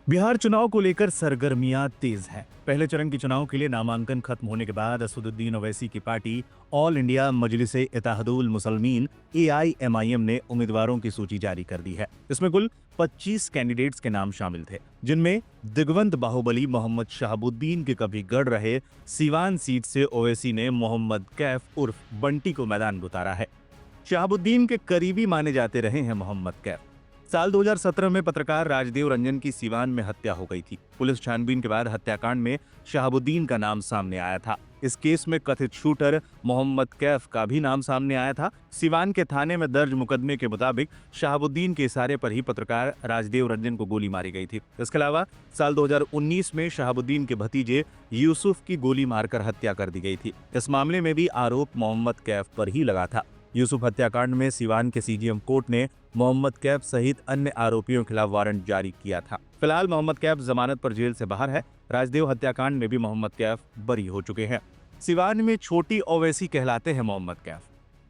बिहार चुनाव को लेकर सरगर्मियां तेज हैं। पहले चरण के चुनाव के लिए नामांकन खत्म होने के बाद असदुद्दीन ओवैसी की party all India Majlise Ittehadul Muslimeen AIMIM ने उम्मीदवारों की सूची जारी कर दी है। इसमें कुल 25 कैंडिडेट्स के नाम शामिल थे, जिनमें दिग्वंत बाहुबली मोहम्मद शहाबुद्दीन के कभी गढ़ रहे सीवान सीट से ओवैसी ने मोहम्मद कैफ उर्फ बंटी को मैदान में उतारा है। शहाबुद्दीन के करीबी माने जाते रहे हैं मोहम्मद कैफ। साल 2017 में पत्रकार राजदेव रंजन की सीवान में हत्या हो गई थी। पुलिस छानबीन के बाद हत्याकांड में शहाबुद्दीन का नाम सामने आया था। इस केस में कथित शूटर मोहम्मद कैफ का भी नाम सामने आया था। सीवान के थाने में दर्ज मुकदमे के मुताबिक शहाबुद्दीन के इशारे पर ही पत्रकार राजदेव रंजन को गोली मारी गई थी। इसके अलावा साल 2019 में शहाबुद्दीन के भतीजे यूसुफ की गोली मारकर हत्या कर दी गई थी। इस मामले में भी आरोप मोहम्मद कैफ पर ही लगा था। यूसुफ हत्याकांड में सीवान के CGM कोर्ट ने मोहम्मद कैफ सहित अन्य आरोपियों के खिलाफ वारंट जारी किया था। फिलहाल मोहम्मद कैफ जमानत पर जेल से बाहर है। राजदेव हत्याकांड में भी मोहम्मद कैफ बरी हो चुके हैं। सीवान में छोटी ओवैसी कहलाते हैं मोहम्मद कैफ।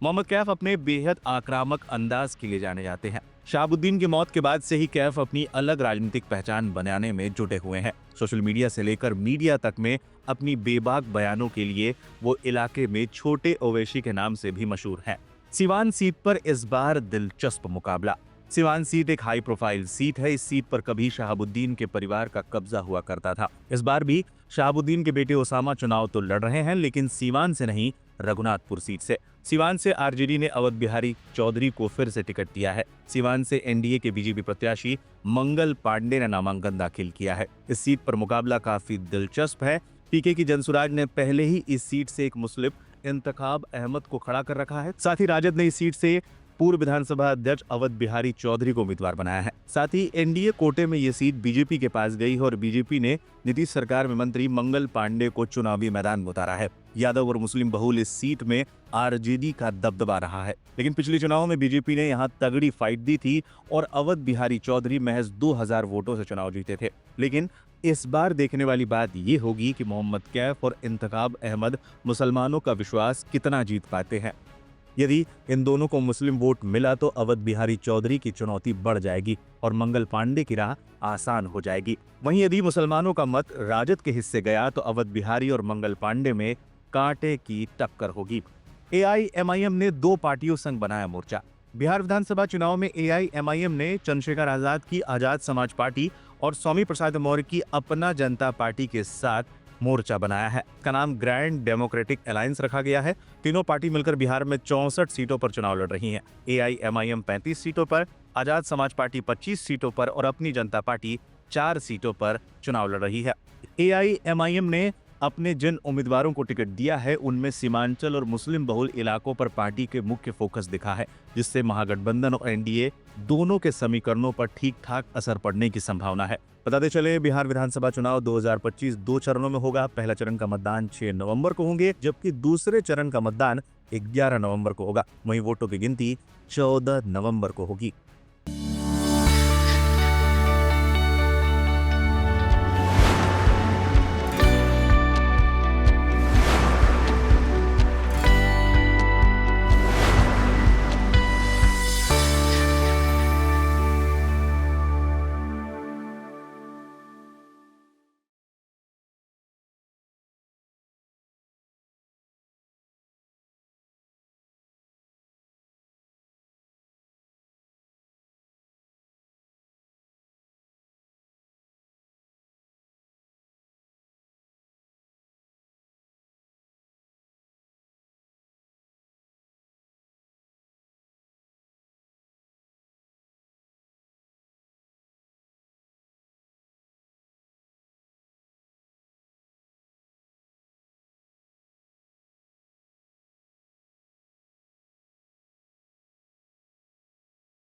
मोहम्मद कैफ अपने बेहद आक्रामक अंदाज के लिए जाने जाते हैं। शहाबुद्दीन की मौत के बाद से ही कैफ अपनी अलग राजनीतिक पहचान बनाने में जुटे हुए हैं। सोशल मीडिया से लेकर मीडिया तक में अपनी बेबाक बयानों के लिए वो इलाके में छोटे ओवैसी के नाम से भी मशहूर हैं। सीवान सीट पर इस बार दिलचस्प मुकाबला। सीवान सीट एक हाई प्रोफाइल सीट है। इस सीट पर कभी शहाबुद्दीन के परिवार का कब्जा हुआ करता था। इस बार भी शहाबुद्दीन के बेटे ओसामा चुनाव तो लड़ रहे हैं, लेकिन सीवान से नहीं, रघुनाथपुर सीट से। सीवान से RJD ने अवध बिहारी चौधरी को फिर से टिकट दिया है। सीवान से NDA के BJP प्रत्याशी मंगल पांडे ने नामांकन दाखिल किया है। इस सीट पर मुकाबला काफी दिलचस्प है। PK की जनसुराज ने पहले ही इस सीट से एक मुस्लिम इंतखाब अहमद को खड़ा कर रखा है। साथ ही राजद ने इस सीट से पूर्व विधानसभा अध्यक्ष अवध बिहारी चौधरी को उम्मीदवार बनाया है। साथ ही NDA कोटे में ये सीट BJP के पास गई और BJP ने नीतीश सरकार में मंत्री मंगल पांडे को चुनावी मैदान में उतारा है। यादव और मुस्लिम बहुल इस सीट में RJD का दबदबा रहा है, लेकिन पिछले चुनाव में BJP ने यहाँ तगड़ी फाइट दी थी और अवध बिहारी चौधरी महज 2000 वोटों से चुनाव जीते थे। लेकिन इस बार देखने वाली बात ये होगी कि मोहम्मद कैफ और इंतखाब अहमद मुसलमानों का विश्वास कितना जीत पाते हैं। यदि इन दोनों को मुस्लिम वोट मिला तो अवध बिहारी चौधरी की चुनौती बढ़ जाएगी और मंगल पांडे की राह आसान हो जाएगी। वहीं यदि मुसलमानों का मत राजद के हिस्से गया तो अवध बिहारी और मंगल पांडे में कांटे की टक्कर होगी। AIMIM ने 2 पार्टियों संग बनाया मोर्चा। बिहार विधानसभा चुनाव में AIMIM ने चंद्रशेखर आजाद की आजाद समाज पार्टी और स्वामी प्रसाद मौर्य की अपना जनता पार्टी के साथ मोर्चा बनाया है। इसका नाम ग्रैंड डेमोक्रेटिक अलायंस रखा गया है। तीनों पार्टी मिलकर बिहार में 64 सीटों पर चुनाव लड़ रही हैं। AIMIM 35 सीटों पर, आजाद समाज पार्टी 25 सीटों पर और अपनी जनता पार्टी 4 सीटों पर चुनाव लड़ रही है। AIMIM ने अपने जिन उम्मीदवारों को टिकट दिया है उनमें सीमांचल और मुस्लिम बहुल इलाकों पर पार्टी के मुख्य फोकस दिखा है, जिससे महागठबंधन और NDA दोनों के समीकरणों पर ठीक ठाक असर पड़ने की संभावना है। बताते चले, बिहार विधानसभा चुनाव 2025 2 चरणों में होगा। पहला चरण का मतदान 6 नवंबर को होंगे, जबकि दूसरे चरण का मतदान 11 नवंबर को होगा। वहीं वोटों की गिनती 14 नवंबर को होगी।